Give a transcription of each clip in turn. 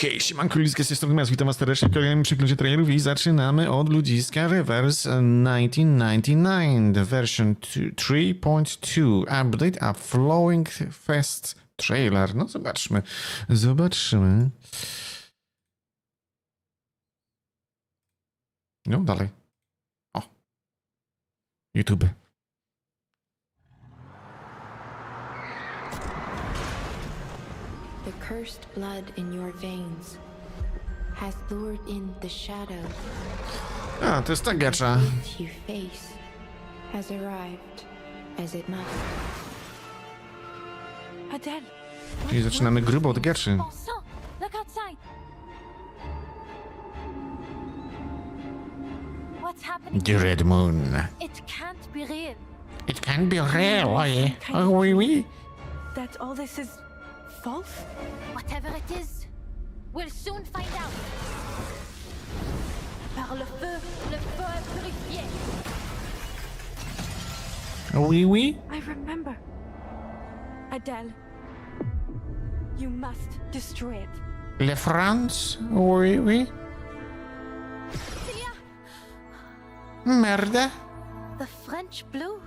Hej, siemanko, ludziska, z tej strony witam was serdecznie w kolejnym przeglądzie trailerów i zaczynamy od ludziska Reverse 1999, version 3.2, update a flowing fest trailer. No zobaczymy. No dalej. O. YouTube. The cursed blood in your veins has lured in the shadow. A, to jest ta gacza. You face has arrived as it must. Adele. Czyli zaczynamy grubo od gaczy. Bon sang, look outside. What's happening? The Red Moon. It can't be real. It can be real, oye. Oh, oui, oui. That all this is false? Whatever it is, we'll soon find out. Par le feu est purifié. Oui, oui. I remember. Adele, you must destroy it. Le France. Oui, oui. Celia, Merde. the French blue?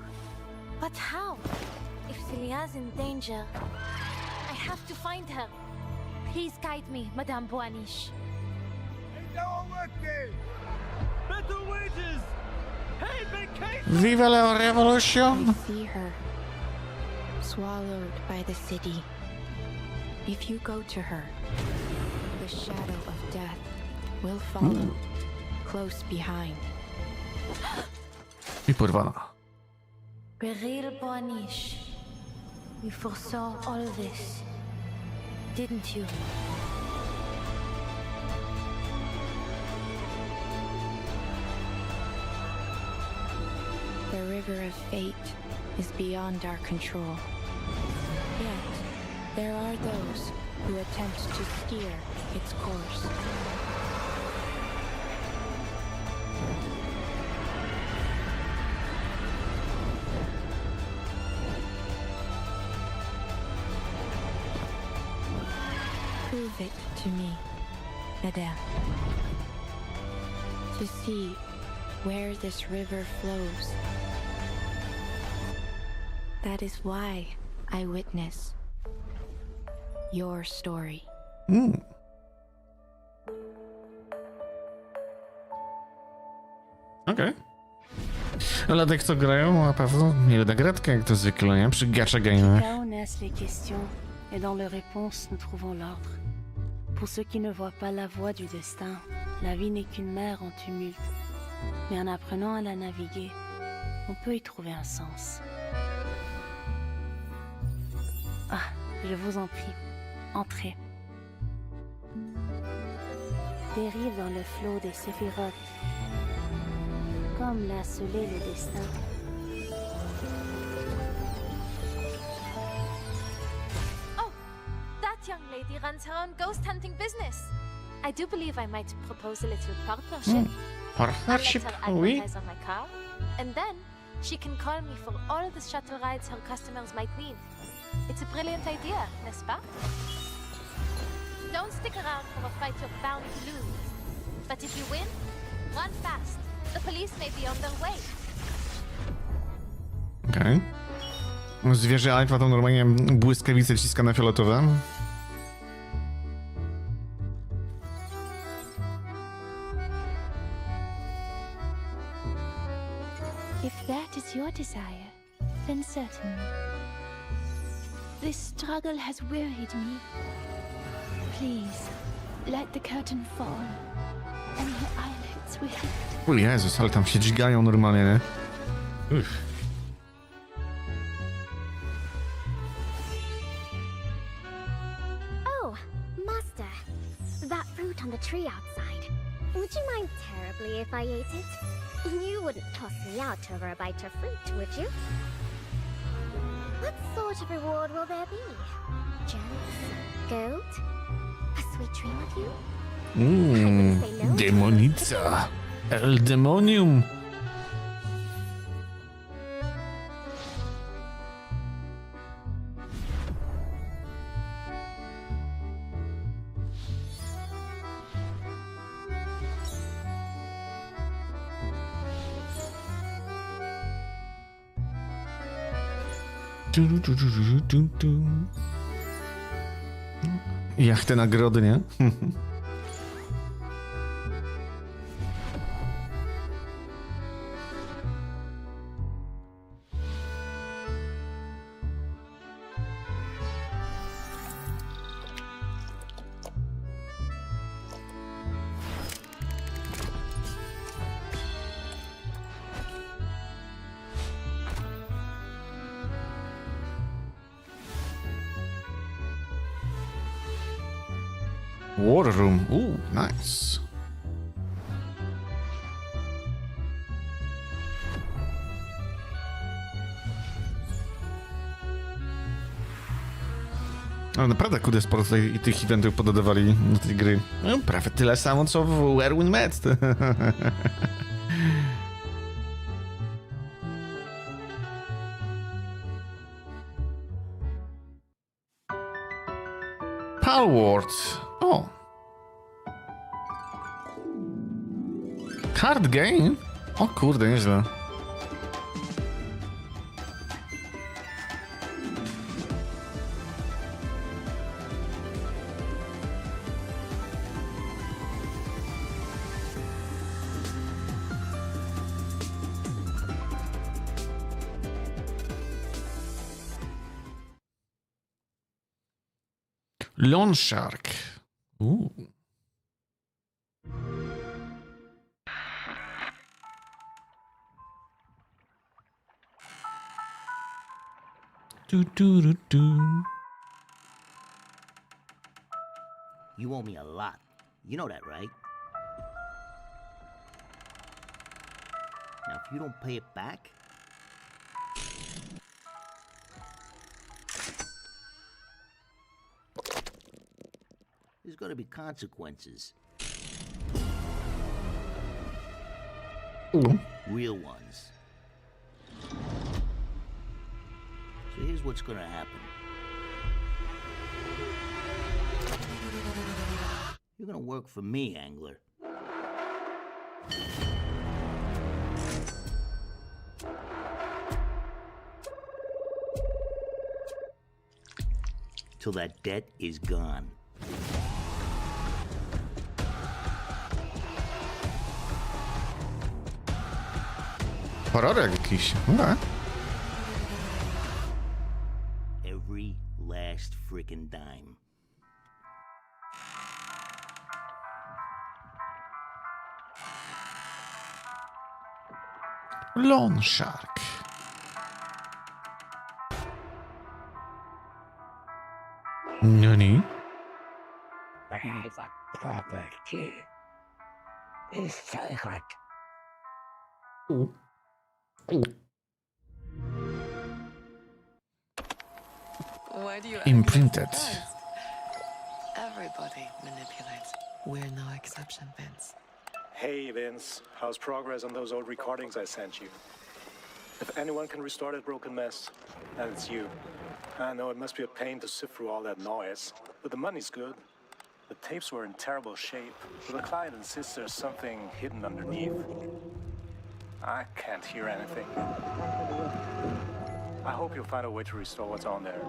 But how? If Celia's in danger, I have to find her. Please guide me, Madame Boaniche. Better wages! Hey, vacation! Viva la revolution. I see her, swallowed by the city. If you go to her, the shadow of death will follow close behind. I porwana. Beryl Boaniche, you foresaw all this, didn't you? The river of fate is beyond our control. Yet, there are those who attempt to steer its course. Prove it to me, Adele. To see where this river flows. That is why I witness your story. Okej. Dla tych, co grają, na pewno nie będę gratka, jak to zwykle, nie? Przy gacha game. Là où naissent les questions, et dans leurs réponses, nous trouvons l'ordre. Pour ceux qui ne voient pas la voie du destin, la vie n'est qu'une mer en tumulte. Mais en apprenant à la naviguer, on peut y trouver un sens. Ah, je vous en prie, entrez. Dérive dans le flot des séphirotes, comme l'a scellé le destin. Oh, that young lady runs her own ghost hunting business. I do believe I might propose a little partnership. Partnership, I'll let her oui. advertise on my car, and then she can call me for all the shuttle rides her customers might need. It's a brilliant idea, n'est-ce pas? Don't stick around for a fight you're bound to lose. But if you win, run fast. The police may be on their way. Okej. Zwierzę Alfa to normalnie błyskawice ciska na fioletowe. If that is your desire, then certainly. This struggle has wearied me. Please, let the curtain fall, and your eyelids will lift. O Jezus, ale tam się dźgają normalnie, nie? Uff. Oh, Master. That fruit on the tree outside. Would you mind terribly if I ate it? You wouldn't toss me out over a bite of fruit, would you? What sort of reward will there be? Gems? Gold? A sweet dream of you? Demonica. El demonium. Jak te nagrody, nie? War room. Ooh, nice. Ale naprawdę kurde sporo tutaj tych eventów pododawali do tej gry. No, prawie tyle samo co w Where We Met. Palward. O. Card game? O kurde, nieźle. Lawn Shark. Ooh. You owe me a lot. You know that, right? Now, if you don't pay it back, there's gonna be consequences. Ooh. Real ones. So here's what's gonna happen. You're gonna work for me, Angler. Till that debt is gone. Horror jakiś. Okay. Every last frickin' dime. Lawn Shark. Nani? I have a property. It's secret. Why do you Imprinted. Everybody manipulates. We're no exception, Vince. Hey Vince, how's progress on those old recordings I sent you? If anyone can restore that broken mess, then it's you. I know it must be a pain to sift through all that noise, but the money's good. The tapes were in terrible shape, but the client insists there's something hidden underneath. I can't hear anything. I hope you'll find a way to restore what's on there.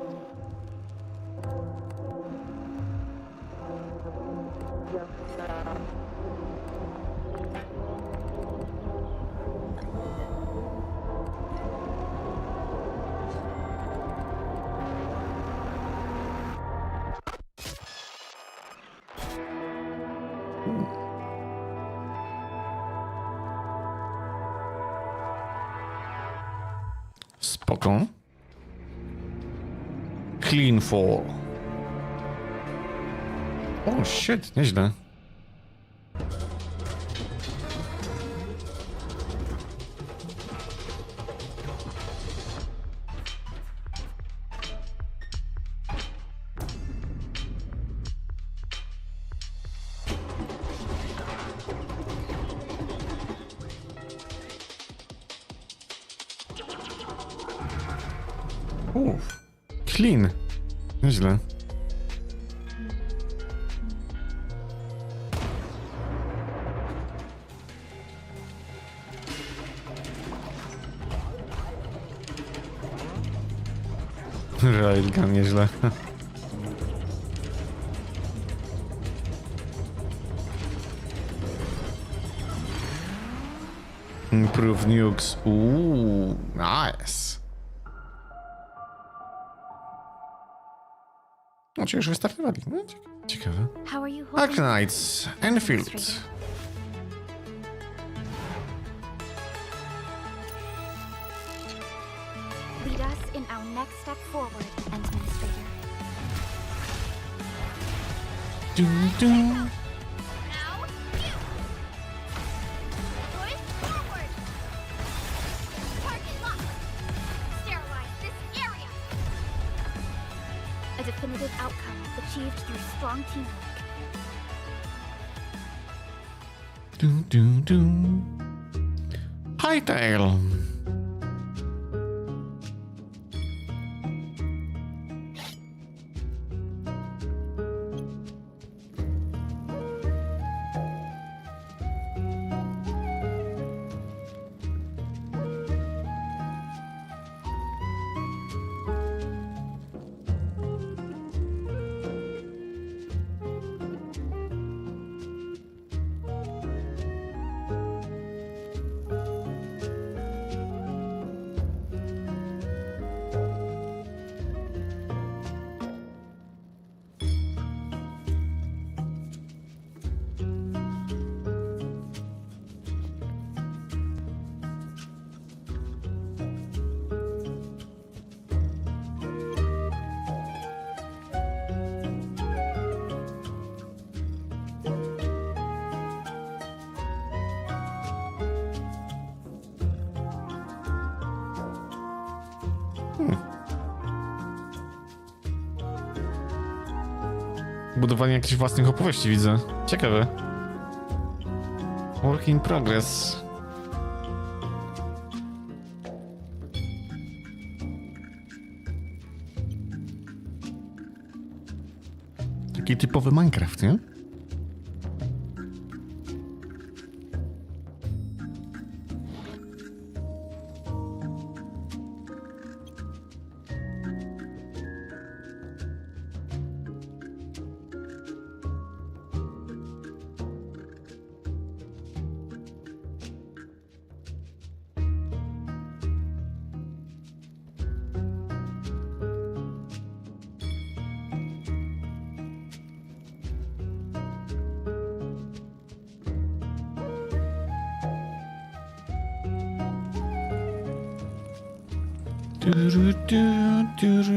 Spoko. Clean fall. O, shit, nieźle. Clean. Nieźle. Railgun, nieźle. Improve nukes. Nice. No, czy już wystartowali? No, ciekawe. How are you holding? Arknights, Enfield. Lead us in our next step forward, Administrator. Dun, dun. Now, you! Push forward! Target locked! Sterilize this area! A definitive outcome achieved through strong teamwork. Dun, dun, dun. Hightail. Budowanie jakichś własnych opowieści, widzę. Ciekawe. Work in progress. Taki typowy Minecraft, nie?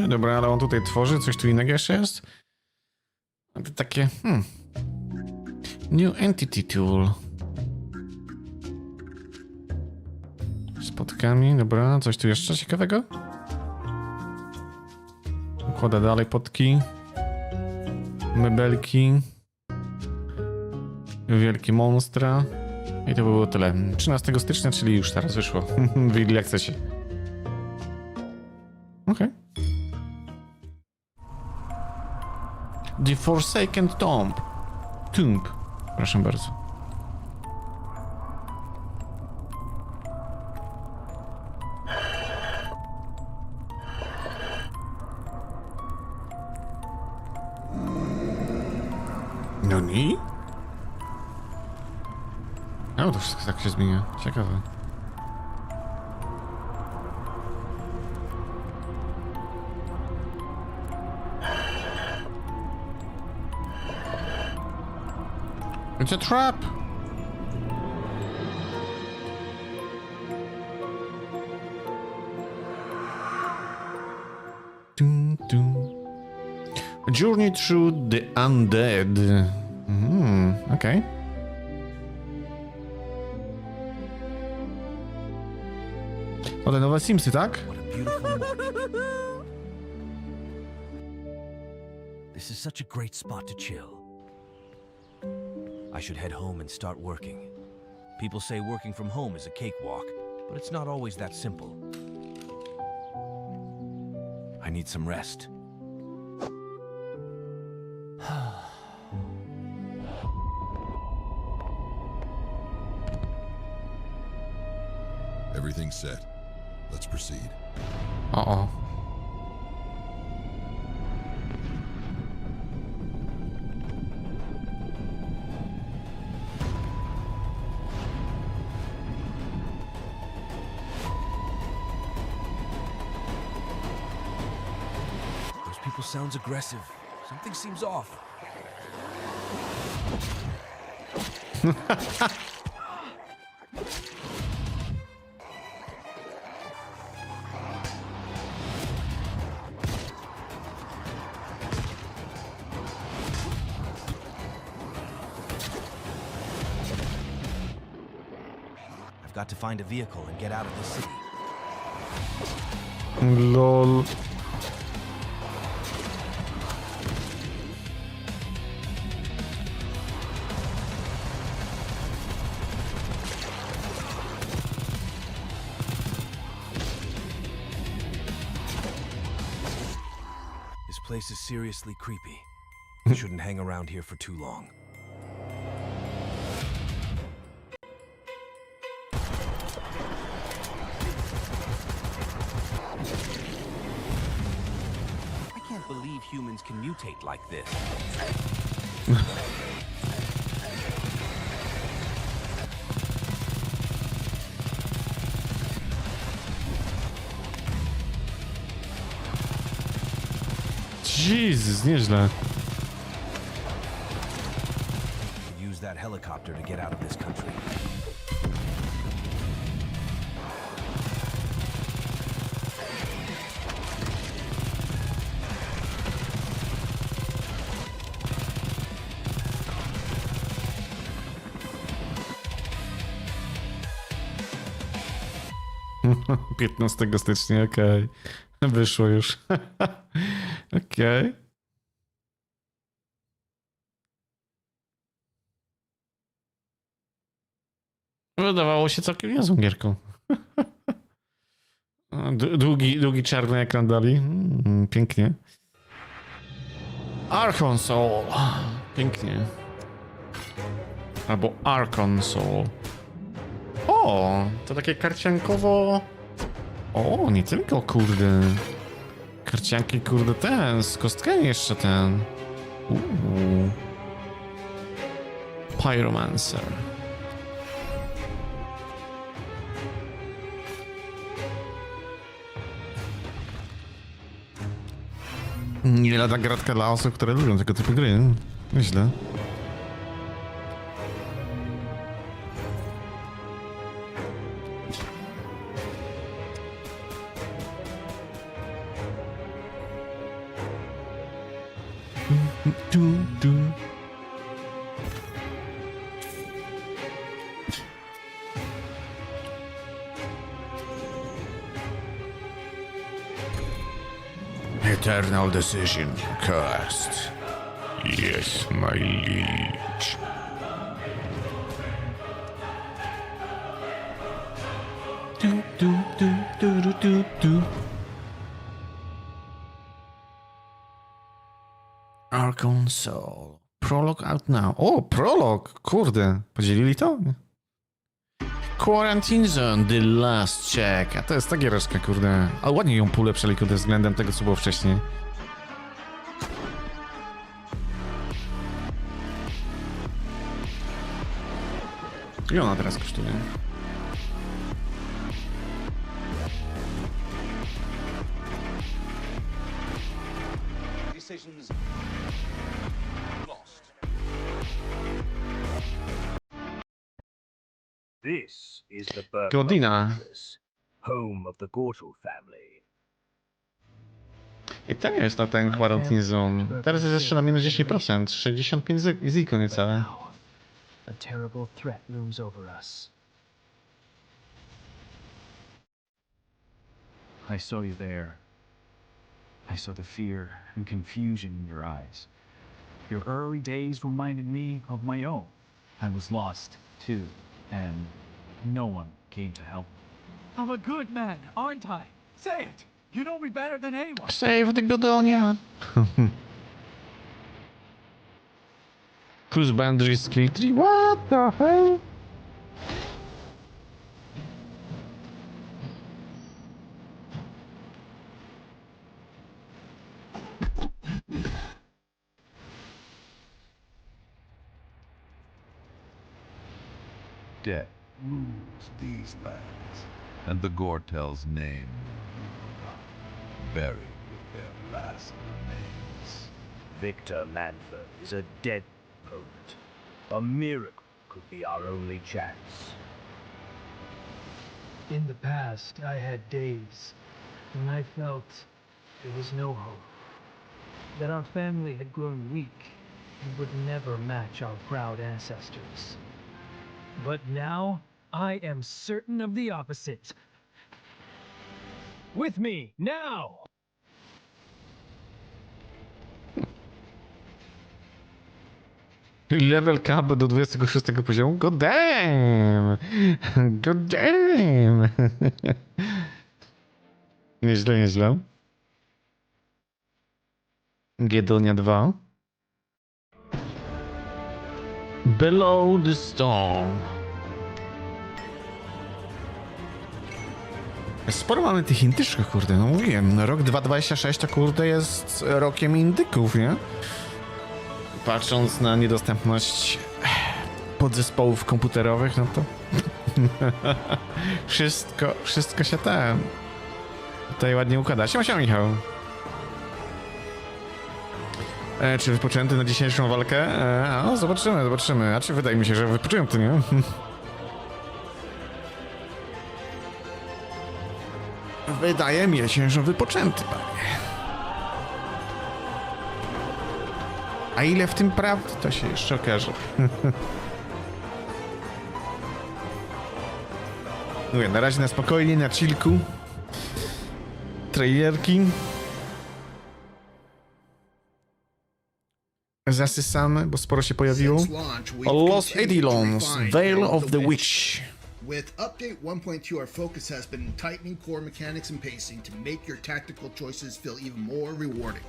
Dobra, ale on tutaj tworzy, coś tu innego jeszcze jest? A to takie, New Entity Tool. Spotkami, dobra, coś tu jeszcze ciekawego? Układa dalej potki. Mebelki. Wielkie monstra. I to było tyle. 13 stycznia, czyli już teraz wyszło. Wyjdzie jak chcecie. Okej. The Forsaken Tomb. Proszę bardzo. No nie? No to wszystko tak się zmienia. Ciekawe. It's a trap! Dun, dun. A journey through the Unead. Okay. O, te nowe Simsy, tak? This is such a great spot to chill. I should head home and start working. People say working from home is a cakewalk, but it's not always that simple. I need some rest. Everything's set. Let's proceed. Uh-oh. sounds aggressive. Something seems off. I've got to find a vehicle and get out of this city. Lol. This place is seriously creepy. I shouldn't hang around here for too long. I can't believe humans can mutate like this. Jezus, nieźle. Use that helicopter to get out of this country. — 15 stycznia, okej. Wyszło już. Okej. Wydawało się całkiem niezłą gierką. Długi czarny ekran dali. Pięknie. Archon Soul. Pięknie. Albo Archon Soul. O, to takie karciankowo... O, nie tylko, kurde. Karcianki, kurde, ten, z kostkami jeszcze ten. Pyromancer. Nie lada gratka dla osób, które lubią tego typu gry. Nieźle. Eternal decision cast. Yes, my liege. Archon Soul. Prolog out now. O, prolog! Kurde, podzielili to? Quarantine Zone, The Last Check. A to jest ta giereczka, kurde. Ale ładnie ją polepszyli, kurde, względem tego, co było wcześniej. I ona teraz kosztuje. This is the birth Godina. home of the Gortal family. I to nie jest na ten Quarantine Zone. Teraz jest jeszcze na minus 10%. 65 ziko niecałe. A terrible threat looms over us. I saw you there. I saw the fear and confusion in your eyes. Your early days reminded me of my own. I was lost, too, and no one came to help me. I'm a good man, aren't I? Say it! You know me better than anyone. Save the Godonia. Whose boundaries click? What the hell? Death moves these lands, and the Gortel's name buried with them. last remains. Victor Manford is a dead poet. A miracle could be our only chance. In the past, I had days when I felt there was no hope, that our family had grown weak and would never match our proud ancestors. But now, I am certain of the opposite. With me, now! Level cap do 26 poziomu? God damn! God damn! Nieźle, nieźle. Giedonia 2. Below the storm. Sporo mamy tych indyczków, kurde, no mówiłem. Rok 2026 to kurde jest rokiem indyków, nie? Patrząc na niedostępność podzespołów komputerowych, no to wszystko się tutaj ładnie układa. Siema, Michał. Czy wypoczęty na dzisiejszą walkę? No, zobaczymy. A czy wydaje mi się, że wypoczęty, nie? Wydaje mi się, że wypoczęty, panie. A ile w tym prawdy, to się jeszcze okaże. Mówię, na razie na spokojnie, na chillku. Trailerki. Zasysamy, bo sporo się pojawiło. Los Edilons, Veil of the Witch. With update 1.2, our focus has been tightening core mechanics and pacing to make your tactical choices feel even more rewarding.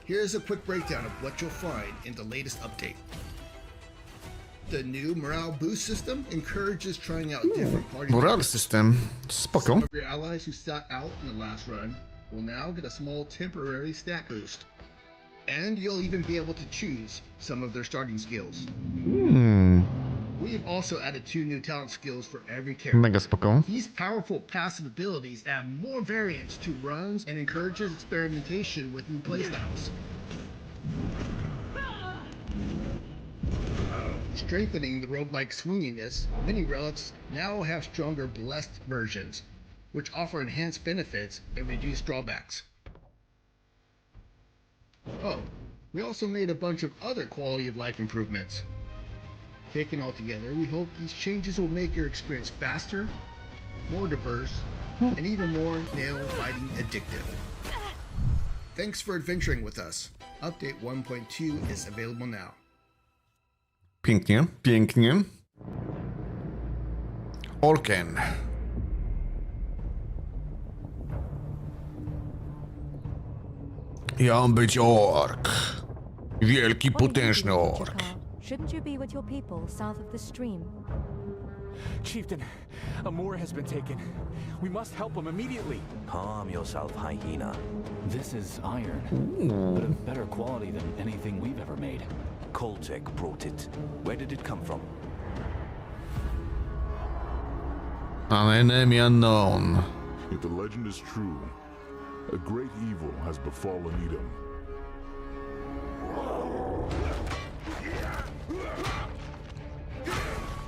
Here's a quick breakdown of what you'll find in the latest update. The new morale boost system encourages trying out different party Morale system, spoko. Some of your allies who sat out in the last run will now get a small temporary stat boost. And you'll even be able to choose some of their starting skills. We've also added 2 new talent skills for every character. Mega spoko. These powerful passive abilities add more variance to runs and encourages experimentation with new playstyles. Strengthening the roguelike swinginess, many relics now have stronger blessed versions, which offer enhanced benefits and reduce drawbacks. Oh, we also made a bunch of other quality of life improvements. Taken all together, we hope these changes will make your experience faster, more diverse, and even more nail-biting addictive. Thanks for adventuring with us. Update 1.2 is available now. Pięknie, pięknie. Orken. Ja być ork. Wielki, potężny ork. Shouldn't you be with your people south of the stream? Chieftain, a Moor has been taken. We must help him immediately. Calm yourself, hyena. This is iron, but of better quality than anything we've ever made. Koltek brought it. Where did it come from? An enemy unknown. If the legend is true, a great evil has befallen Edom.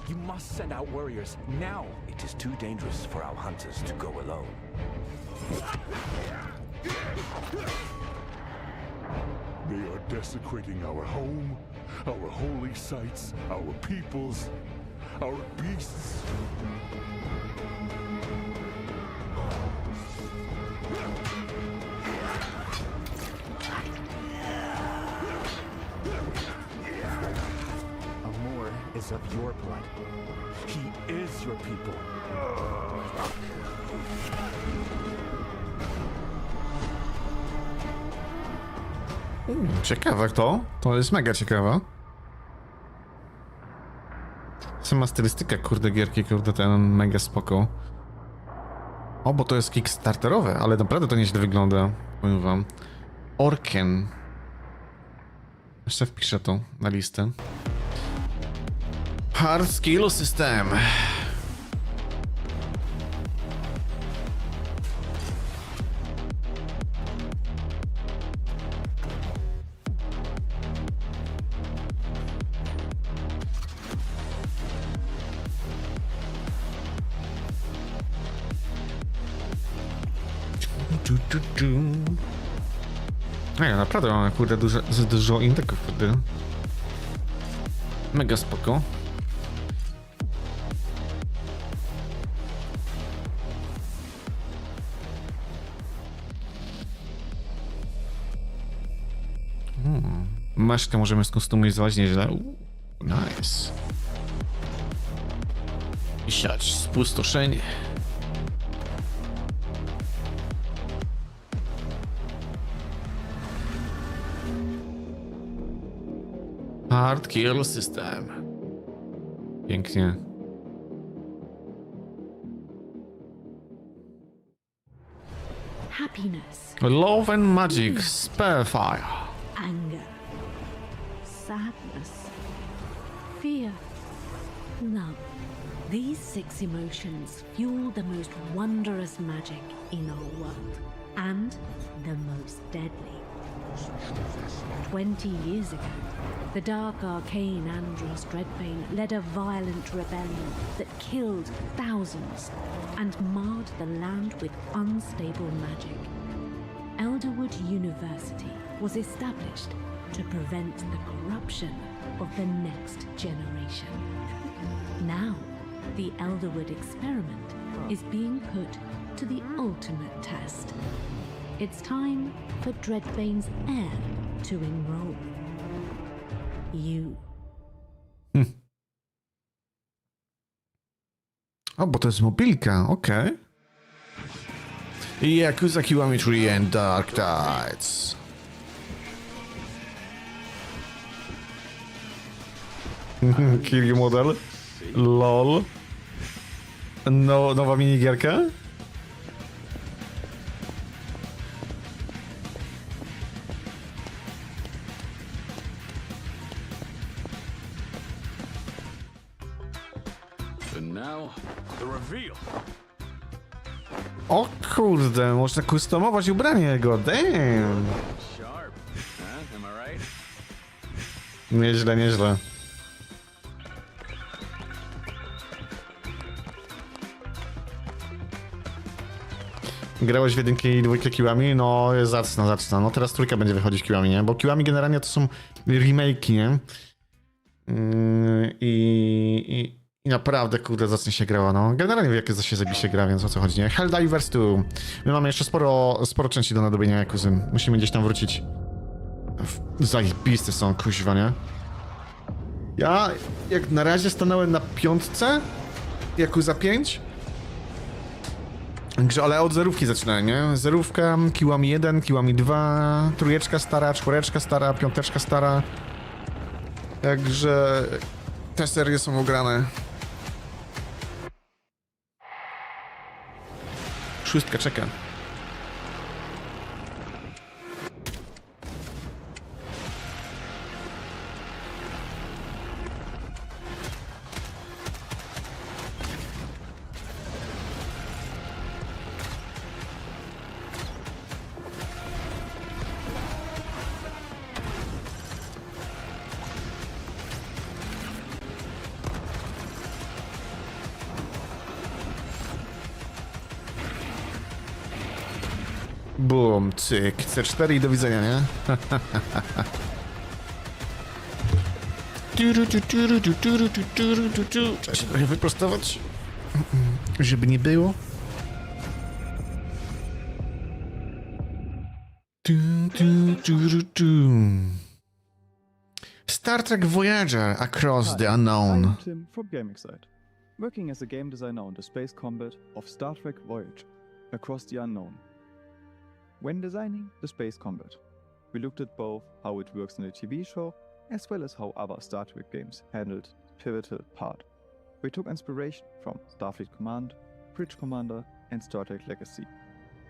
You must send out warriors now. It is too dangerous for our hunters to go alone. They are desecrating our home, our holy sites, our peoples, our beasts. A Moor is of your blood. He is your people. Ciekawe to. To jest mega ciekawe. Sama stylistyka, kurde, gierki, kurde, ten mega spoko. O, bo to jest kickstarterowe, ale naprawdę to nieźle wygląda. Powiem wam. Orken. Jeszcze wpiszę to na listę. Hard Skill System. Ja naprawdę mamy, kurde, dużo indyków, kurde. Mega spoko. Maszkę możemy skustomizować nieźle. Nice. I siać spustoszenie. Hard kill system. Pięknie. Happiness. Love and magic, spellfire. Anger. Sadness. Fear. Love. These 6 emotions fuel the most wondrous magic in our world. And the most deadly. 20 years ago, the dark arcane Andros Dreadbane led a violent rebellion that killed thousands and marred the land with unstable magic. Elderwood University was established to prevent the corruption of the next generation. Now, the Elderwood experiment is being put to the ultimate test. It's time for Dreadbane's heir to enroll. You. O, bo to jest mobilka, okej. Yakuza Kilometry and Dark Tides. Kill model. LOL. No, nowa minigierka? O kurde, można kustomować ubranie jego, damn. Nieźle, nieźle. Grałeś w 1 i 2 kiłami? No, jest zacna. No teraz 3 będzie wychodzić kiłami, nie? Bo kiłami generalnie to są remake'i, nie? I naprawdę, kurde, zacnie się grała, no. Generalnie w jakie się zabiście gra, więc o co chodzi, nie? Helldivers 2. My mamy jeszcze sporo części do nadobienia Jakuzy. Musimy gdzieś tam wrócić. Zajebiste są, kuźwa, nie? Ja, jak na razie stanąłem na 5, Yakuza 5. Ale od zerówki zaczynałem, nie? Zerówka, kiłami 1, kiłami 2, 3 stara, 4 stara, 5 stara. Także te serie są ograne. 6 czeka. Bum, cyk, C4 i do widzenia, nie? Trzeba się trochę wyprostować, żeby nie było. Star Trek Voyager Across the Unknown. I'm Tim from Gaming Site, working as a game designer on the space combat of Star Trek Voyager Across the Unknown. When designing the space combat, we looked at both how it works in the TV show as well as how other Star Trek games handled the pivotal part. We took inspiration from Starfleet Command, Bridge Commander and Star Trek Legacy,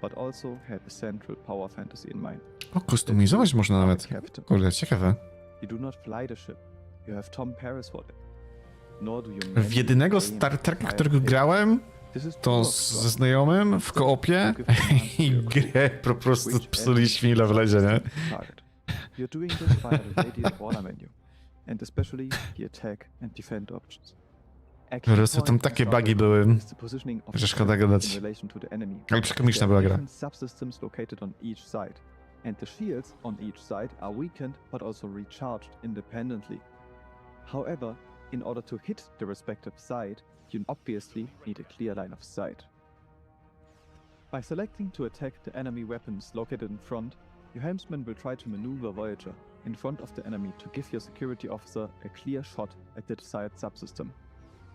but also had a central power fantasy in mind. O, kustomizować można nawet. Kurde, ciekawe. You do not fly the ship. You have Tom Paris for that. Nor do you W jedynego Star Treka, którego grałem, to ze znajomym w koopie i grę po prostu psuliśmy ile wlezie, nie? You're doing this via the radial order menu, and especially the attack and defend options. Action Po prostu tam point takie in bugi Star były, Trek is the positioning of że the szkoda characters gadać. in relation to the enemy. Ale przekomiczna There była are gra. different subsystems located on each side, and the shields on each side are weakened but also recharged independently. However, in order to hit the respective side, you obviously need a clear line of sight. By selecting to attack the enemy weapons located in front, your helmsman will try to maneuver Voyager in front of the enemy to give your security officer a clear shot at the desired subsystem.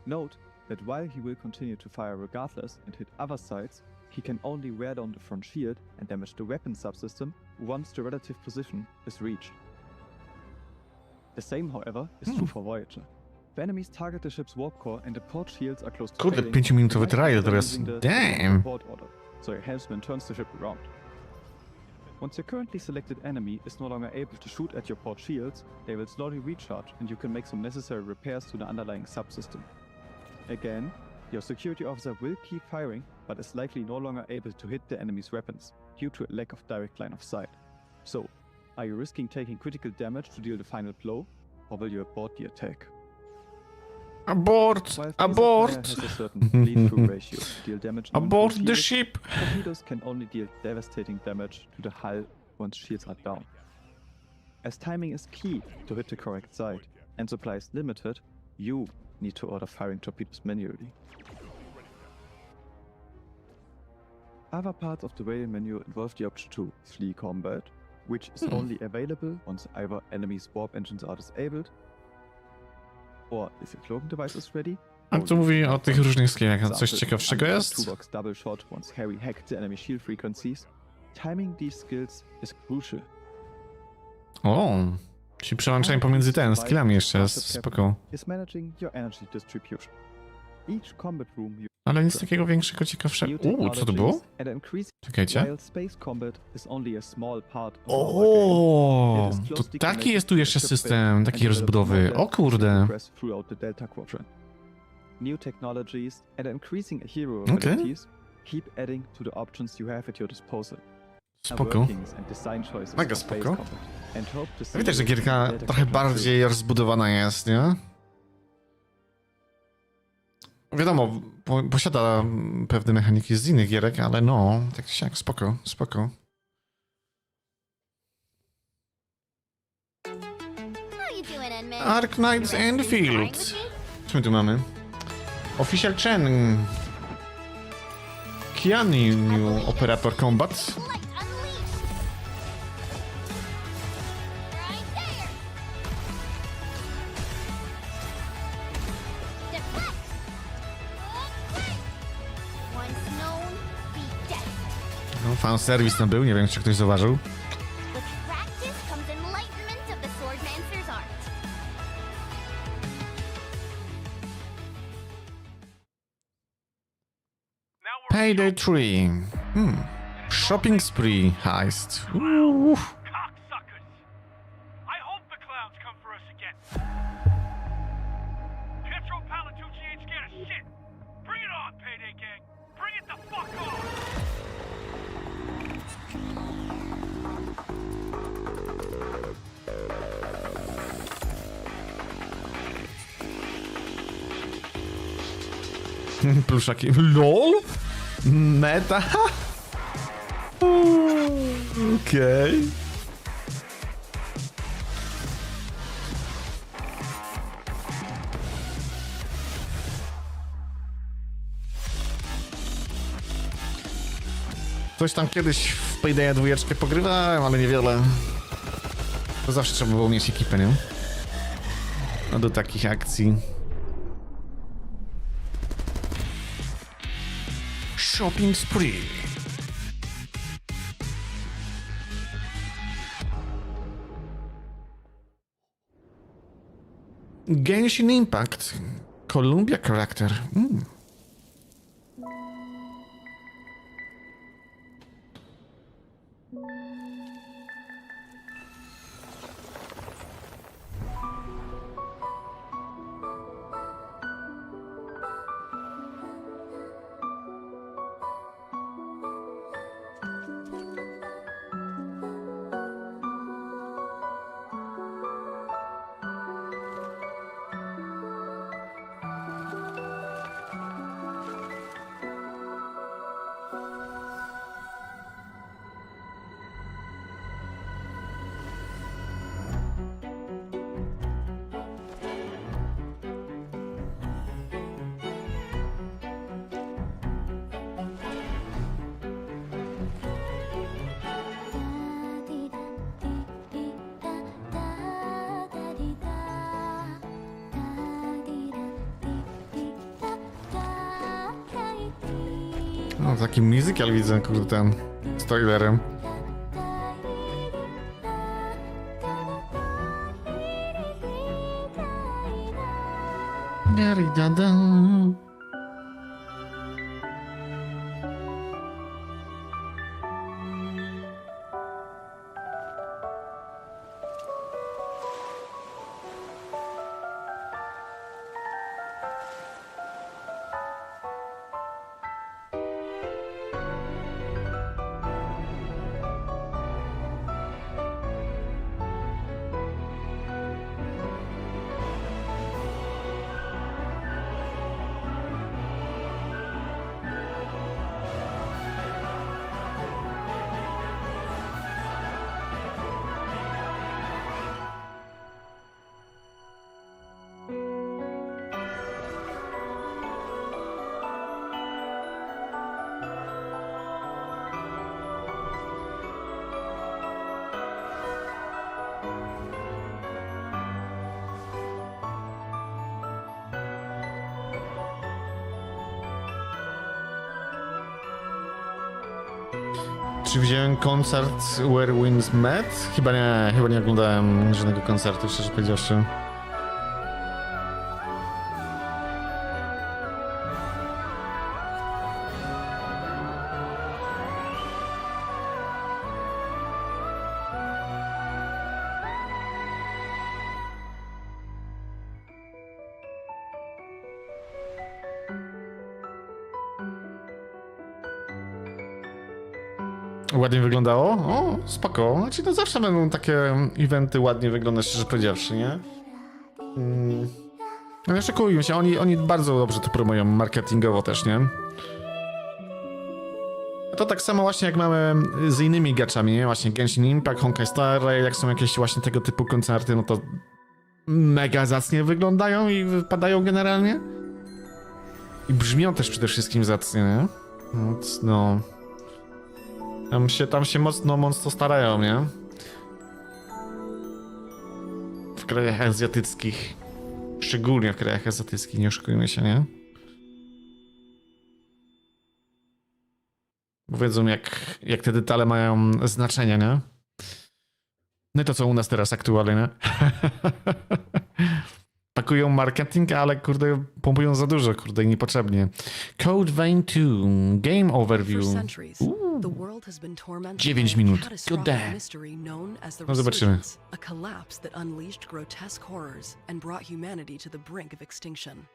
Note that while he will continue to fire regardless and hit other sides, he can only wear down the front shield and damage the weapon subsystem once the relative position is reached. The same, however, is true for Voyager. If enemies target the ship's warp core and the port shields are close to Kurde, failing, 5-minutowy you might trailer consider teraz. using the Damn. port order, so your helmsman turns the ship around. Once your currently selected enemy is no longer able to shoot at your port shields, they will slowly recharge and you can make some necessary repairs to the underlying subsystem. Again, your security officer will keep firing, but is likely no longer able to hit the enemy's weapons due to a lack of direct line of sight. So, are you risking taking critical damage to deal the final blow, or will you abort the attack? Abort! While Abort! Phaser has a certain bleed-through ratio to deal damage on Abort full the shields, ship! torpedoes can only deal devastating damage to the hull once shields are down. As timing is key to hit the correct side, and supply is limited, you need to order firing torpedoes manually. Other parts of the rail menu involve the option to flee combat, which is only available once either enemy's warp engines are disabled, or if your cloaking device is ready. A tu mówi o tych różnych skillach. Coś ciekawszego jest? Two-box double shot once Harry hacked the enemy shield frequencies. Timing these skills is crucial. O, czyli przełączanie pomiędzy skillami jeszcze jest spoko. Is managing your energy distribution. Each combat room you Ale nic takiego większego, ciekawszego. Co to było? Czekajcie. While space combat is only a small part of O, to taki jest tu jeszcze system, takiej rozbudowy. O kurde. throughout the Delta Quadrant. New technologies and increasing hero Okay. abilities keep adding to the options you have at your disposal. Spoko. Mega spoko. Widać, że gierka trochę bardziej rozbudowana jest, nie? Wiadomo, posiada pewne mechaniki z innych gierek, ale no, tak się jak spoko, spoko. Ark Knights Enfield. Co my tu mamy? Official Chen. Keanu Operator Combat. No, fanserwis tam był, nie wiem, czy ktoś zauważył. Payday 3. Shopping spree heist. Ooh. I hope the clowns come for us again. Pietro Palatucci ain't scared of shit. Bring it on, Payday Gang. Bring it the fuck on. Pluszaki. LOL? Meta? Okej. Coś tam kiedyś w Paydaya 2 pogrywałem, ale niewiele. To zawsze trzeba było mieć ekipę, nie? No do takich akcji. Shopping spree. Genshin Impact. Columbia character. No, taki musical widzę, kurde, ten z trailerem. Czy widziałem koncert Where Winds Met? Chyba nie oglądałem żadnego koncertu, szczerze powiedziawszy. Ładnie wyglądało? O, spoko. Znaczy, no zawsze będą takie eventy ładnie wyglądać, szczerze powiedziawszy, nie? No nie szykujmy się, oni bardzo dobrze to promują marketingowo też, nie? To tak samo właśnie jak mamy z innymi graczami, nie? Właśnie Genshin Impact, Honkai Star Rail, jak są jakieś właśnie tego typu koncerty, no to mega zacnie wyglądają i wypadają generalnie. I brzmią też przede wszystkim zacnie, nie? Więc no... Tam się mocno starają, nie? W krajach azjatyckich. Szczególnie w krajach azjatyckich, nie oszukujmy się, nie? Bo wiedzą, jak te detale mają znaczenie, nie? No i to, co u nas teraz aktualnie, nie? Pakują marketing, ale kurde, pompują za dużo, kurde, i niepotrzebnie. Code Vein 2, Game Overview. 9 minut. God damn. No zobaczymy. A collapse that unleashed grotesque horrors and brought humanity to the brink of extinction.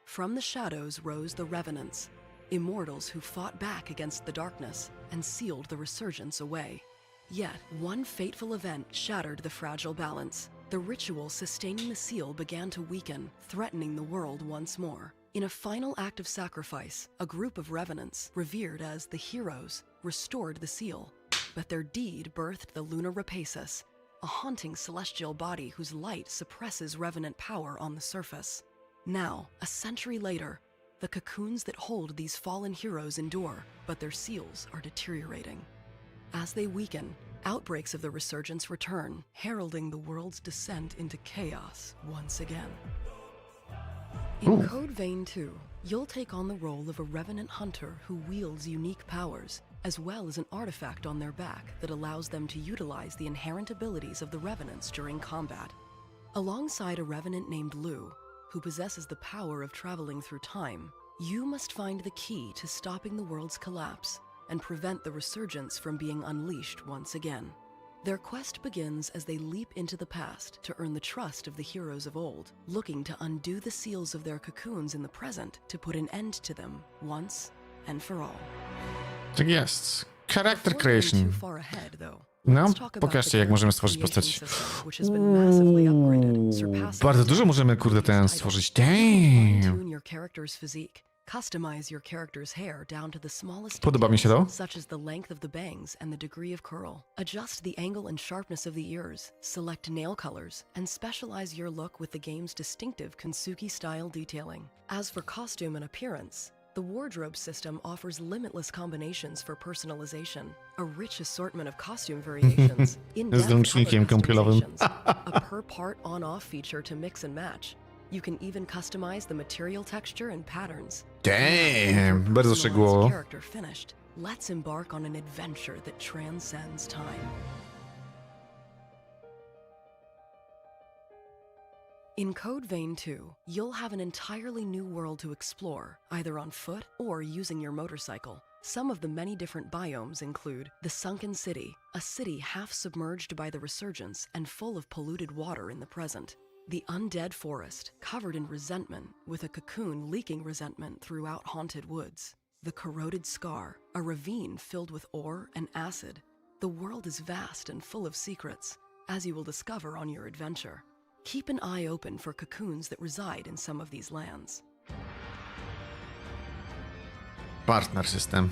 From the shadows rose the revenants, immortals who fought back against the darkness and sealed the resurgence away. Yet, one fateful event shattered the fragile balance. The ritual sustaining the seal began to weaken, threatening the world once more. In a final act of sacrifice, a group of revenants, revered as the heroes, restored the seal. But their deed birthed the lunar rapaces, a haunting celestial body whose light suppresses revenant power on the surface. Now, a century later, the cocoons that hold these fallen heroes endure, but their seals are deteriorating. As they weaken, outbreaks of the resurgence return, heralding the world's descent into chaos once again. In Code Vein 2, you'll take on the role of a revenant hunter who wields unique powers, as well as an artifact on their back that allows them to utilize the inherent abilities of the revenants during combat. Alongside a revenant named Lu, who possesses the power of traveling through time, you must find the key to stopping the world's collapse and prevent the resurgence from being unleashed once again. Their quest begins as they leap into the past to earn the trust of the heroes of old, looking to undo the seals of their cocoons in the present to put an end to them once and for all. Tak jest. Character creation. No, pokażcie, jak możemy stworzyć postać. Bardzo dużo możemy, kurde, ten stworzyć. Damn! Customize your character's hair down to the smallest Podoba mi się to. such as the length of the bangs and the degree of curl. Adjust the angle and sharpness of the ears, select nail colors, and specialize your look with the game's distinctive Kensuke-style detailing. As for costume and appearance, the wardrobe system offers limitless combinations for personalization, a rich assortment of costume variations, in-depth color customizations, a per-part on-off feature to mix and match, You can even customize the material texture and patterns. Damn, bardzo Personalized szczegółowo. character finished. Let's embark on an adventure that transcends time. In Code Vein 2, you'll have an entirely new world to explore, either on foot or using your motorcycle. Some of the many different biomes include the Sunken City, a city half submerged by the resurgence and full of polluted water in the present. The Undead Forest, covered in resentment, with a cocoon leaking resentment throughout haunted woods. The Corroded Scar, a ravine filled with ore and acid. The world is vast and full of secrets, as you will discover on your adventure. Keep an eye open for cocoons that reside in some of these lands. Partner system.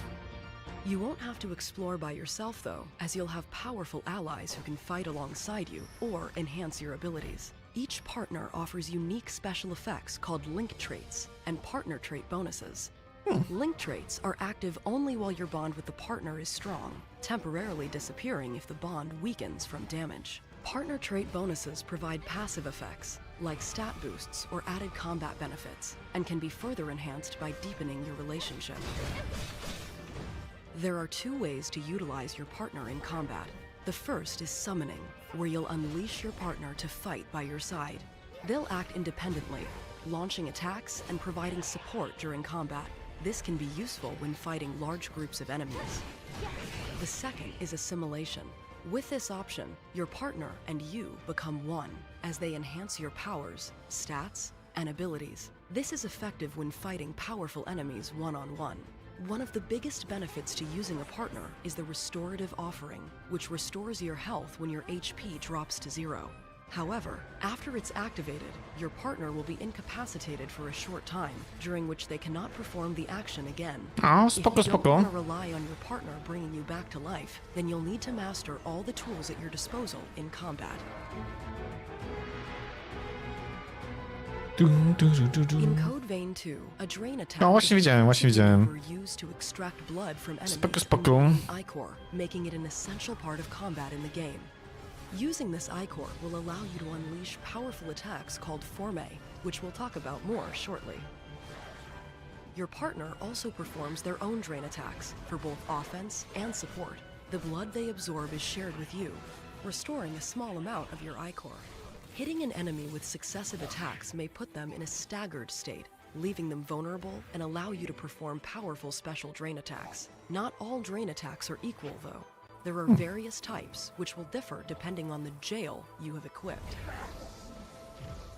You won't have to explore by yourself though, as you'll have powerful allies who can fight alongside you or enhance your abilities. Each partner offers unique special effects called link traits and partner trait bonuses. Link traits are active only while your bond with the partner is strong, temporarily disappearing if the bond weakens from damage. Partner trait bonuses provide passive effects, like stat boosts or added combat benefits, and can be further enhanced by deepening your relationship. There are two ways to utilize your partner in combat. The first is summoning, where you'll unleash your partner to fight by your side. They'll act independently, launching attacks and providing support during combat. This can be useful when fighting large groups of enemies. The second is assimilation. With this option, your partner and you become one, as they enhance your powers, stats, and abilities. This is effective when fighting powerful enemies one-on-one. One of the biggest benefits to using a partner is the restorative offering, which restores your health when your HP drops to 0. However, after it's activated, your partner will be incapacitated for a short time, during which they cannot perform the action again. O, spoko, If you don't spoko. want to rely on your partner bringing you back to life, then you'll need to master all the tools at your disposal in combat. In Code Vein 2, a drain attack No, właśnie widziałem. were used to extract blood from enemies Spoko, from spoko. the ichor, making it an essential part of combat in the game. Using this ichor will allow you to unleash powerful attacks called Forme, which we'll talk about more shortly. Your partner also performs their own drain attacks for both offense and support. The blood they absorb is shared with you, restoring a small amount of your ichor. Hitting an enemy with successive attacks may put them in a staggered state, leaving them vulnerable and allow you to perform powerful special drain attacks. Not all drain attacks are equal though. There are various types, which will differ depending on the jail you have equipped.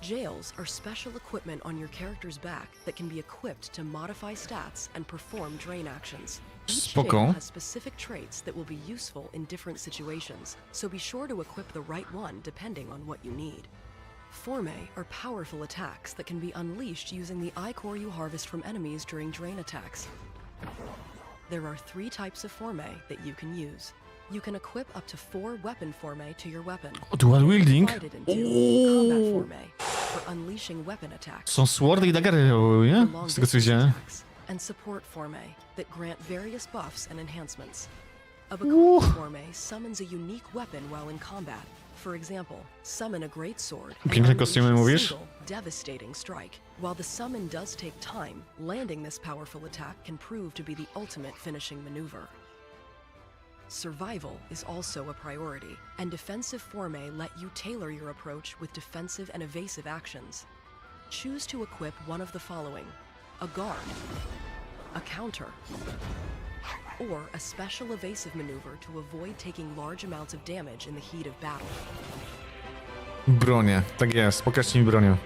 Jails are special equipment on your character's back that can be equipped to modify stats and perform drain actions. Each Spoko. jail has specific traits that will be useful in different situations, so be sure to equip the right one depending on what you need. Forme are powerful attacks that can be unleashed using the ichor you harvest from enemies during drain attacks. There are 3 types of Forme that you can use. You can equip up to 4 weapon Forme to your weapon. Dual wielding? Divided into combat Forme for unleashing weapon attacks. Są swordy i daggery, nie? Z tego co widziałem. And support Forme that grant various buffs and enhancements. A Bakugan Forme summons a unique weapon while in combat. For example, summon a great sword and Piękne unleash kostiumy a mówisz? single, devastating strike. While the summon does take time, landing this powerful attack can prove to be the ultimate finishing maneuver. Survival is also a priority, and defensive Forme let you tailor your approach with defensive and evasive actions. Choose to equip one of the following: a guard, a counter, or a special evasive maneuver to avoid taking large amounts of damage in the heat of battle. Bronie, tak jest, pokażcie mi bronię.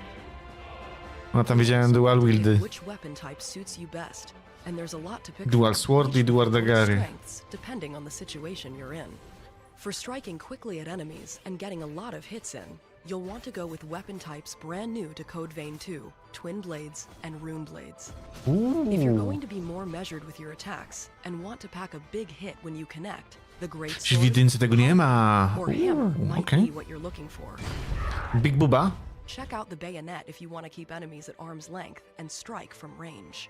No tam widziałem dual wieldy. Which weapon type suits you best, and there's a lot to pick Dual from, sword i each dual with different daggery. strengths, depending on the situation you're in. For striking quickly at enemies and getting a lot of hits in, you'll want to go with weapon types brand new to Code Vein 2, Twin Blades and Rune Blades. If you're going to be more measured with your attacks and want to pack a big hit when you connect, the Great W Sword jedynce tego nie ma. or Hammer might Okej. be what you're looking for. Big Buba. Check out the Bayonet if you want to keep enemies at arm's length and strike from range.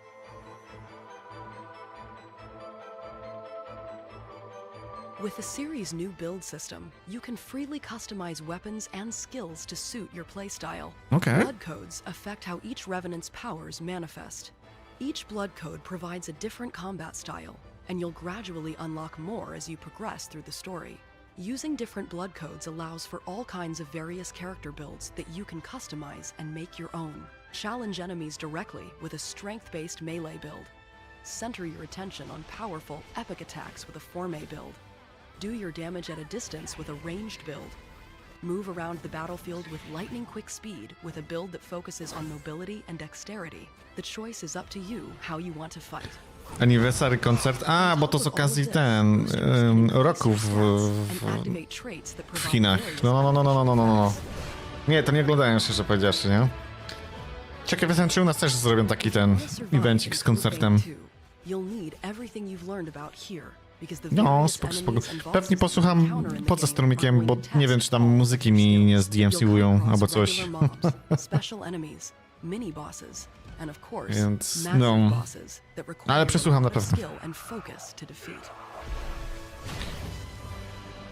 With the series' new build system, you can freely customize weapons and skills to suit your playstyle. Okay. Blood codes affect how each Revenant's powers manifest. Each blood code provides a different combat style, and you'll gradually unlock more as you progress through the story. Using different blood codes allows for all kinds of various character builds that you can customize and make your own. Challenge enemies directly with a strength-based melee build. Center your attention on powerful, epic attacks with a fourme build. Do your damage at a distance with a ranged build. Move around the battlefield with lightning-quick speed with a build that focuses on mobility and dexterity. The choice is up to you how you want to fight. Anniversary koncert. A, bo to z okazji roku w Chinach. No. Nie, to nie oglądałem, szczerze powiedziawszy, nie? Ciekaw jestem, czy u nas też zrobią taki ten evencik z koncertem. No, spoko. Pewnie posłucham poza strumikiem, bo nie wiem, czy tam muzyki mi nie zdMC-ują albo coś. Więc, no. Ale przesłucham na pewno.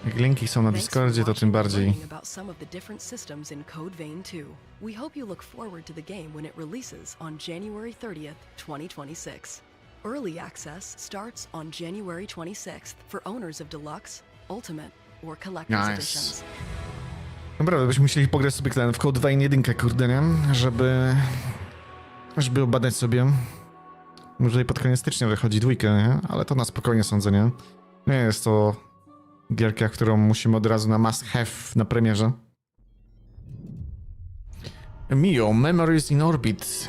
Jak linki są na Discordzie, to tym bardziej. We hope you look forward to the game when it releases on January 30th, 2026. Early access starts on January 26th for owners of Deluxe, Ultimate, or Collector's Editions. Dobra, byśmy musieli pograć sobie w Code Vein 1, kurde, nie? Żeby obadać sobie. Może i pod koniec stycznia wychodzi 2, nie? Ale to na spokojnie sądzę, nie? Nie jest to gierka, którą musimy od razu na must have na premierze. Mio, Memories in Orbit.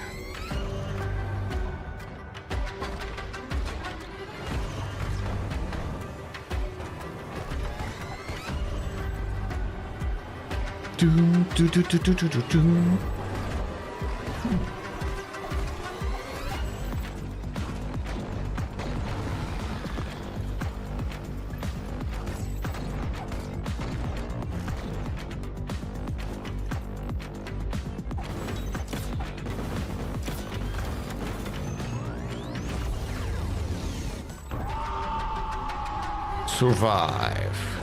Survive.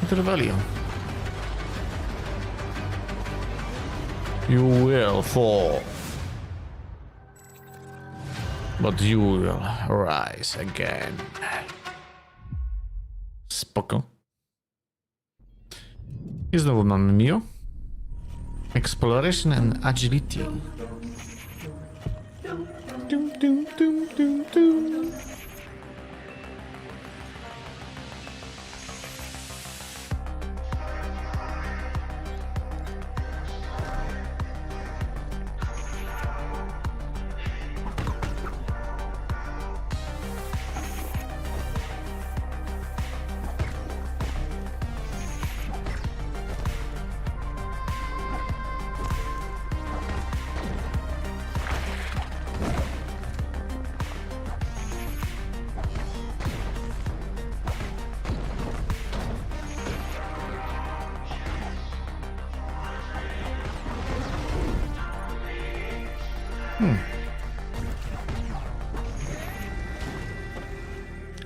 Trwali. You will fall, but you will rise again. Spoko. I znowu mamy Mio. Exploration and Agility.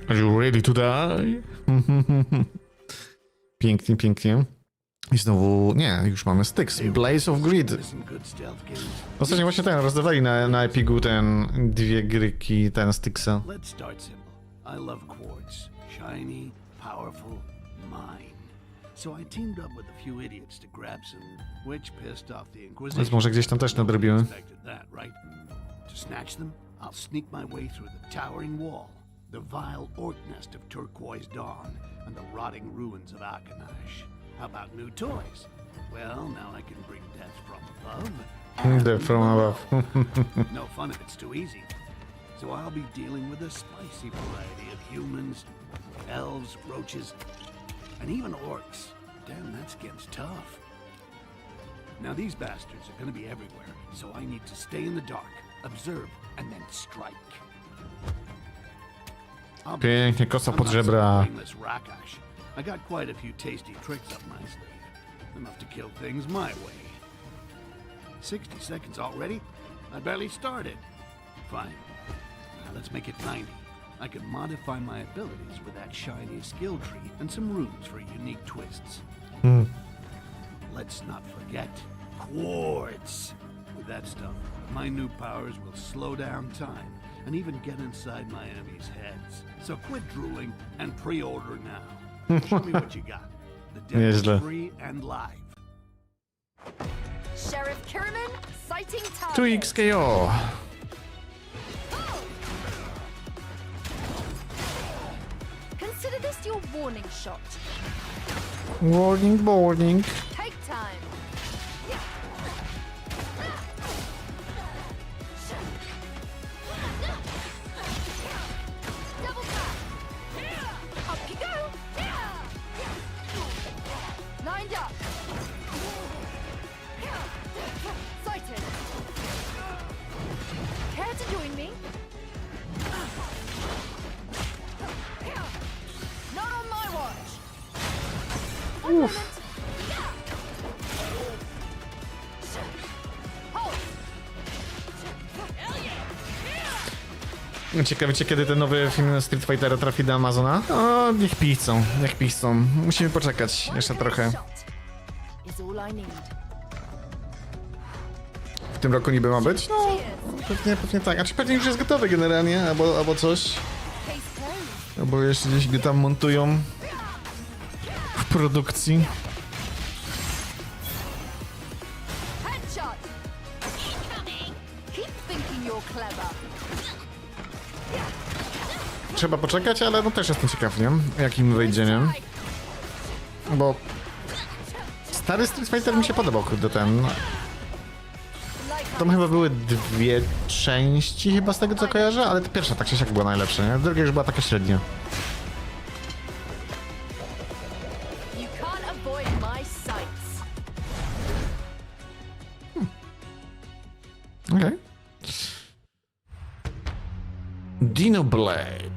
Are you ready to die? Pięknie, pięknie. I znowu, nie, już mamy Styx. Blaze of Greed. Ostatnio właśnie rozdawali na Epigu dwie gryki, Styxa. Więc może gdzieś tam też nadrobimy. The vile orc nest of turquoise dawn, and the rotting ruins of Akanash. How about new toys? Well, now I can bring death from above. Death from above. No fun if it's too easy. So I'll be dealing with a spicy variety of humans, elves, roaches, and even orcs. Damn, that skin's tough. Now these bastards are gonna be everywhere, so I need to stay in the dark, observe, and then strike. Pięknie, kosa pod żebra. I got quite a few tasty tricks up my sleeve. Enough to kill things my way. 60 seconds already? I barely started. Fine. Now let's make it 90. I can modify my abilities with that shiny skill tree and some runes for unique twists. Let's not forget quartz. With that stuff, my new powers will slow down time and even get inside my enemies' heads. So quit drooling and pre-order now. Show me what you got. The demo's free and live. Sheriff Kierman, sighting target. 2XKO. Consider this your warning shot. Warning. Take time. Double tap. Up you go. Lined up. Sighted. Care to join me? Not on my watch. One moment. Ciekawicie, kiedy ten nowy film Street Fightera trafi do Amazona? O, niech piszą. Musimy poczekać jeszcze trochę. W tym roku niby ma być? No, pewnie tak. A czy pewnie już jest gotowy generalnie, albo coś. Albo jeszcze gdzieś go tam montują w produkcji. Trzeba poczekać, ale no też jestem ciekaw, nie? Jakim wyjdzie, nie? Bo stary Street Fighter mi się podobał, kurde, ten. Tam chyba były 2 części chyba z tego co kojarzę, ale ta pierwsza tak czy siak była najlepsza, nie? Druga już była taka średnia. Okej. Dino Blade.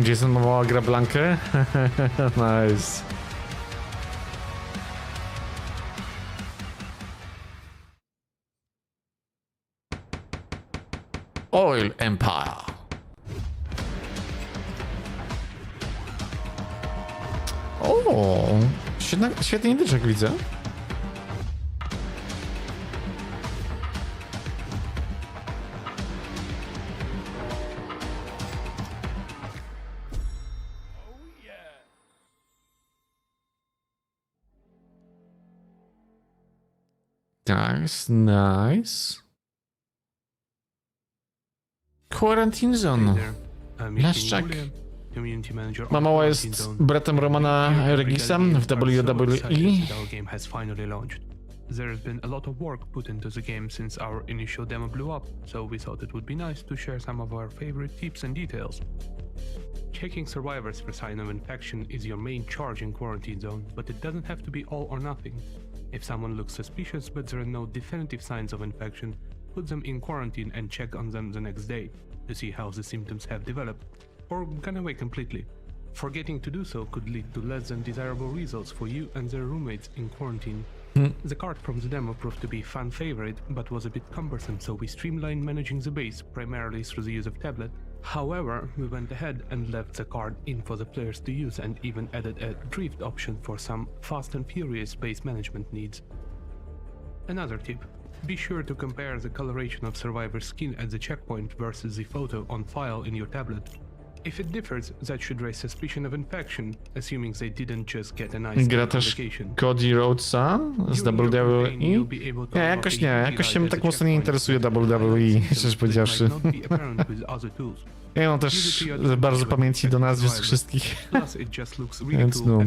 Jason Momoa gra Blankę. Nice. Oil Empire. O, świetny indyczek widzę. Nice. Quarantine Zone. Let's check. Mama jest bratem Romana Regisa w WWE. There's been a lot of work put into the game since our initial demo blew up, so we thought it would be nice to share some of our favorite tips and details. Checking survivors for sign of infection is your main charge in Quarantine Zone, but it doesn't have to be all or nothing. If someone looks suspicious but there are no definitive signs of infection, put them in quarantine and check on them the next day to see how the symptoms have developed, or gone away completely. Forgetting to do so could lead to less than desirable results for you and their roommates in quarantine. The card from the demo proved to be a fan favorite, but was a bit cumbersome, so we streamlined managing the base primarily through the use of tablet. However, we went ahead and left the card in for the players to use and even added a drift option for some fast and furious base management needs. Another tip: be sure to compare the coloration of survivor's skin at the checkpoint versus the photo on file in your tablet. If it differs, that should raise suspicion of infection, assuming they didn't just get a nice gra też Cody Rhodesa z WWE? Jakoś się tak mocno nie interesuje WWE, szczerze powiedziawszy. Ja mam też bardzo pamięci do nazwisk wszystkich, więc no.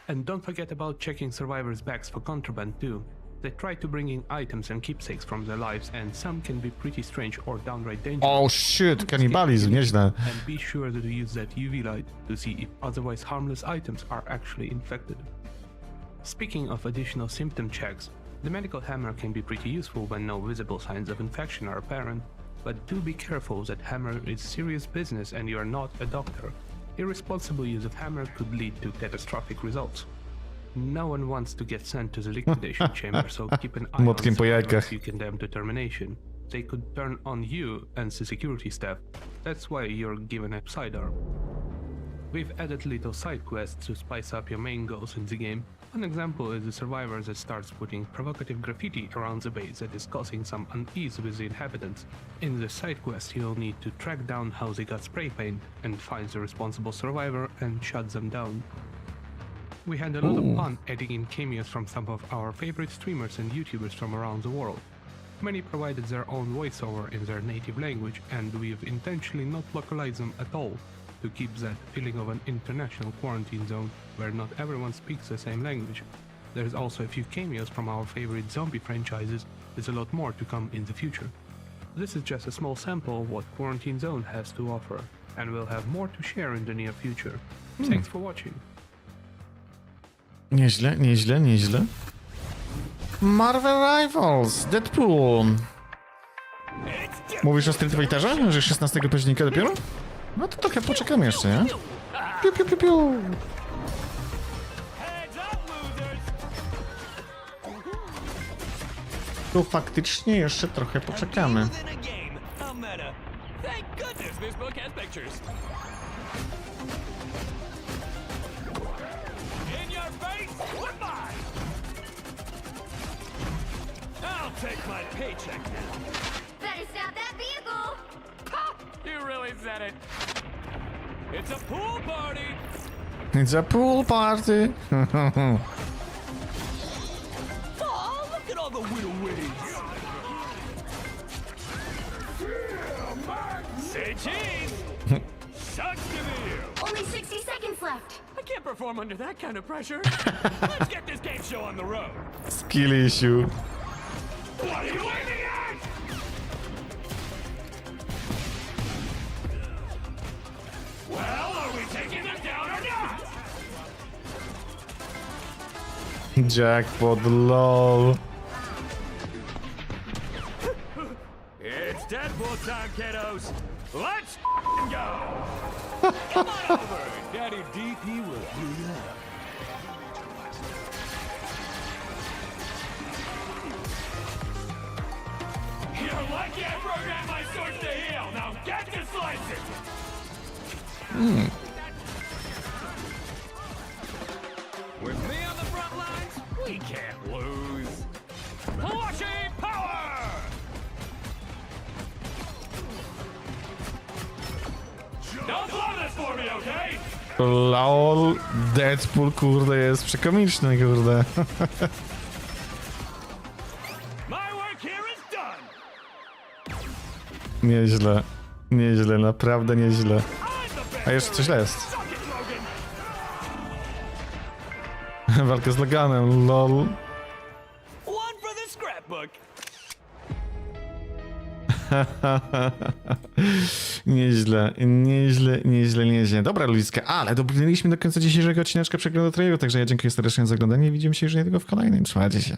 And don't forget about checking survivors' bags for contraband too. They try to bring in items and keepsakes from their lives, and some can be pretty strange or downright dangerous. Oh shit, kanibalizm, nieźle. And be sure to use that UV light to see if otherwise harmless items are actually infected. Speaking of additional symptom checks, the medical hammer can be pretty useful when no visible signs of infection are apparent, but do be careful that hammer is serious business and you are not a doctor. Irresponsible use of hammer could lead to catastrophic results. No one wants to get sent to the liquidation chamber, so keep an eye on Młotkiem po jajkach. you condemn to termination. They could turn on you and the security staff. That's why you're given a sidearm. We've added little side quests to spice up your main goals in the game. One example is the survivor that starts putting provocative graffiti around the base that is causing some unease with the inhabitants. In the side quest, you'll need to track down how they got spray paint and find the responsible survivor and shut them down. We had a lot of fun adding in cameos from some of our favorite streamers and YouTubers from around the world. Many provided their own voiceover in their native language, and we've intentionally not localized them at all to keep that feeling of an international quarantine zone where not everyone speaks the same language. There's also a few cameos from our favorite zombie franchises, with a lot more to come in the future. This is just a small sample of what Quarantine Zone has to offer, and we'll have more to share in the near future. Thanks for watching. Nieźle, nieźle, nieźle. Marvel Rivals, Deadpool. Mówisz o Street Fighterze? Że 16 października dopiero? No to trochę poczekamy jeszcze, nie? Piu, piu, piu, piu. Tu faktycznie jeszcze trochę poczekamy. Take my paycheck now. Better stop that vehicle! Ha! You really said it. It's a pool party. It's a pool party. Oh, look at all the little witties. Say cheese. Sucks to be you. Only 60 seconds left. I can't perform under that kind of pressure. Let's get this game show on the road. Skill issue. What are you waiting at? Well, are we taking them down or not? Jackpot, lol. It's Deadpool time, kiddos. Let's go. Come on over. Daddy DP will heal you up. You're lucky I programmed my sword to heal. Now get to slicing. With me on the front lines, we can't lose. Flushing power! Don't blow this for me, okay? Lol, Deadpool, kurde, jest przekomiczny, kurde. Nieźle, nieźle, naprawdę nieźle. A jeszcze coś jest. Walka z Loganem, lol. Nieźle, nieźle, nieźle, nieźle. Dobra, ludziska, ale dobrnęliśmy do końca dzisiejszego odcineczka Przeglądu trailerów, także ja dziękuję serdecznie za oglądanie i widzimy się już niedługo w kolejnym. Trzymajcie się.